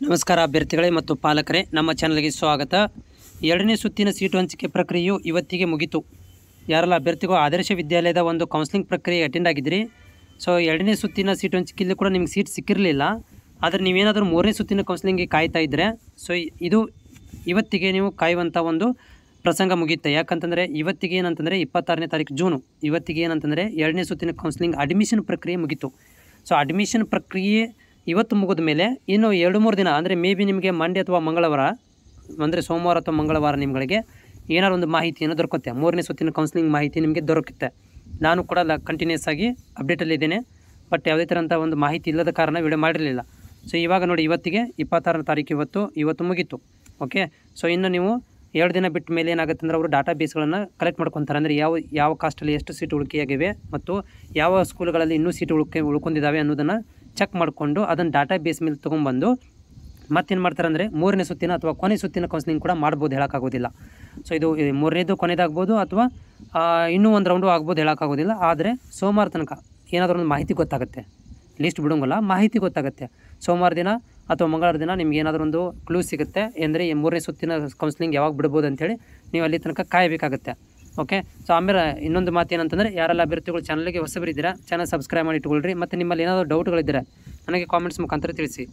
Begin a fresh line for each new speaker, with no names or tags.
ನಮಸ್ಕಾರ ಅಭ್ಯರ್ಥಿಗಳೇ ಮತ್ತು ಪಾಲಕರೇ, ನಮ್ಮ ಚಾನಲ್ಗೆ ಸ್ವಾಗತ. ಎರಡನೇ ಸುತ್ತಿನ ಸೀಟು ಹಂಚಿಕೆ ಪ್ರಕ್ರಿಯೆಯು ಇವತ್ತಿಗೆ ಮುಗಿತು. ಯಾರೆಲ್ಲ ಅಭ್ಯರ್ಥಿಗಳು ಆದರ್ಶ ವಿದ್ಯಾಲಯದ ಒಂದು ಕೌನ್ಸಿಲಿಂಗ್ ಪ್ರಕ್ರಿಯೆ ಅಟೆಂಡ್ ಆಗಿದ್ರಿ, ಸೊ ಎರಡನೇ ಸುತ್ತಿನ ಸೀಟು ಹಂಚಿಕೆಯಲ್ಲಿ ಕೂಡ ನಿಮ್ಗೆ ಸೀಟ್ ಸಿಕ್ಕಿರಲಿಲ್ಲ. ಆದರೆ ನೀವೇನಾದರೂ ಮೂರನೇ ಸುತ್ತಿನ ಕೌನ್ಸಿಲಿಂಗ್ಗೆ ಕಾಯ್ತಾ ಇದ್ದರೆ, ಸೊ ಇದು ಇವತ್ತಿಗೆ ನೀವು ಕಾಯುವಂಥ ಒಂದು ಪ್ರಸಂಗ ಮುಗಿಯುತ್ತೆ. ಯಾಕಂತಂದರೆ ಇವತ್ತಿಗೆ ಏನಂತಂದರೆ 26ನೇ ತಾರೀಕು ಜೂನು, ಇವತ್ತಿಗೆ ಏನಂತಂದರೆ ಎರಡನೇ ಸುತ್ತಿನ ಕೌನ್ಸಿಲಿಂಗ್ ಅಡ್ಮಿಷನ್ ಪ್ರಕ್ರಿಯೆ ಮುಗಿತು. ಸೊ ಅಡ್ಮಿಷನ್ ಪ್ರಕ್ರಿಯೆ ಇವತ್ತು ಮುಗಿದ ಮೇಲೆ ಇನ್ನು 2-3 ದಿನ ಅಂದರೆ ಮೇ ಬಿ ನಿಮಗೆ ಮಂಡೇ ಅಥವಾ ಮಂಗಳವಾರ, ಅಂದರೆ ಸೋಮವಾರ ಅಥವಾ ಮಂಗಳವಾರ ನಿಮಗೆ ಏನಾರು ಒಂದು ಮಾಹಿತಿಯನ್ನು ದೊರಕುತ್ತೆ. ಮೂರನೇ ಸುತ್ತಿನ ಕೌನ್ಸಿಲಿಂಗ್ ಮಾಹಿತಿ ನಿಮಗೆ ದೊರಕುತ್ತೆ. ನಾನು ಕೂಡ ಕಂಟಿನ್ಯೂಸ್ ಆಗಿ ಅಪ್ಡೇಟಲ್ಲಿದ್ದೇನೆ, ಬಟ್ ಯಾವುದೇ ಥರಂಥ ಒಂದು ಮಾಹಿತಿ ಇಲ್ಲದ ಕಾರಣ ವಿಡಿಯೋ ಮಾಡಿರಲಿಲ್ಲ. ಸೊ ಇವಾಗ ನೋಡಿ, ಇವತ್ತಿಗೆ 26ನೇ ತಾರೀಕು ಇವತ್ತು ಮುಗೀತು. ಓಕೆ, ಸೊ ಇನ್ನು ನೀವು 2 ದಿನ ಬಿಟ್ಟ ಮೇಲೆ ಏನಾಗುತ್ತೆ ಅಂದರೆ ಅವರು ಡಾಟಾ ಬೇಸ್ಗಳನ್ನು ಕಲೆಕ್ಟ್ ಮಾಡ್ಕೊತಾರೆ. ಅಂದರೆ ಯಾವ ಕಾಸ್ಟಲ್ಲಿ ಎಷ್ಟು ಸೀಟು ಉಳಿಕೆಯಾಗಿವೆ ಮತ್ತು ಯಾವ ಸ್ಕೂಲ್ಗಳಲ್ಲಿ ಇನ್ನೂ ಸೀಟು ಉಳ್ಕೊಂಡಿದ್ದಾವೆ ಅನ್ನೋದನ್ನು ಚೆಕ್ ಮಾಡಿಕೊಂಡು ಅದನ್ನು ಡಾಟಾ ಬೇಸ್ ಮೇಲೆ ತೊಗೊಂಬಂದು ಮತ್ತೇನು ಮಾಡ್ತಾರೆ ಅಂದರೆ ಮೂರನೇ ಸುತ್ತಿನ ಅಥವಾ ಕೊನೆ ಸುತ್ತಿನ ಕೌನ್ಸಿಲಿಂಗ್ ಕೂಡ ಮಾಡ್ಬೋದು, ಹೇಳೋಕ್ಕಾಗೋದಿಲ್ಲ. ಸೊ ಇದು ಮೂರನೇದು ಕೊನೆಯದಾಗ್ಬೋದು ಅಥವಾ ಇನ್ನೂ ಒಂದು ರೌಂಡು ಆಗ್ಬೋದು, ಹೇಳೋಕ್ಕಾಗೋದಿಲ್ಲ. ಆದರೆ ಸೋಮವಾರ ತನಕ ಏನಾದರೂ ಒಂದು ಮಾಹಿತಿ ಗೊತ್ತಾಗುತ್ತೆ, ಲಿಸ್ಟ್ ಬಿಡೋಂಗಲ್ಲ, ಮಾಹಿತಿ ಗೊತ್ತಾಗುತ್ತೆ. ಸೋಮವಾರ ದಿನ ಅಥವಾ ಮಂಗಳವಾರ ದಿನ ನಿಮ್ಗೆ ಏನಾದರೂ ಒಂದು ಕ್ಲೂ ಸಿಗುತ್ತೆ, ಅಂದರೆ ಈ ಮೂರನೇ ಸುತ್ತಿನ ಕೌನ್ಸಿಲಿಂಗ್ ಯಾವಾಗ ಬಿಡ್ಬೋದು ಅಂಥೇಳಿ ನೀವು ಅಲ್ಲಿ ತನಕ ಕಾಯಬೇಕಾಗುತ್ತೆ. ಓಕೆ, ಸೊ ಆಮೇಲೆ ಇನ್ನೊಂದು ಮಾತು ಏನಂತಂದರೆ, ಯಾರೆಲ್ಲ ಅಭ್ಯರ್ಥಿಗಳು ಚಾನಲ್ಗೆ ಹೊಸಬರಿದ್ದೀರಾ ಚಾನಲ್ ಸಬ್ಸ್ಕ್ರೈಬ್ ಮಾಡಿ ಇಟ್ಕೊಳ್ರಿ. ಮತ್ತು ನಿಮ್ಮಲ್ಲಿ ಏನಾದರೂ ಡೌಟ್ಗಳಿದ್ದರೆ ನನಗೆ ಕಾಮೆಂಟ್ಸ್ ಮುಖಾಂತರ ತಿಳಿಸಿ.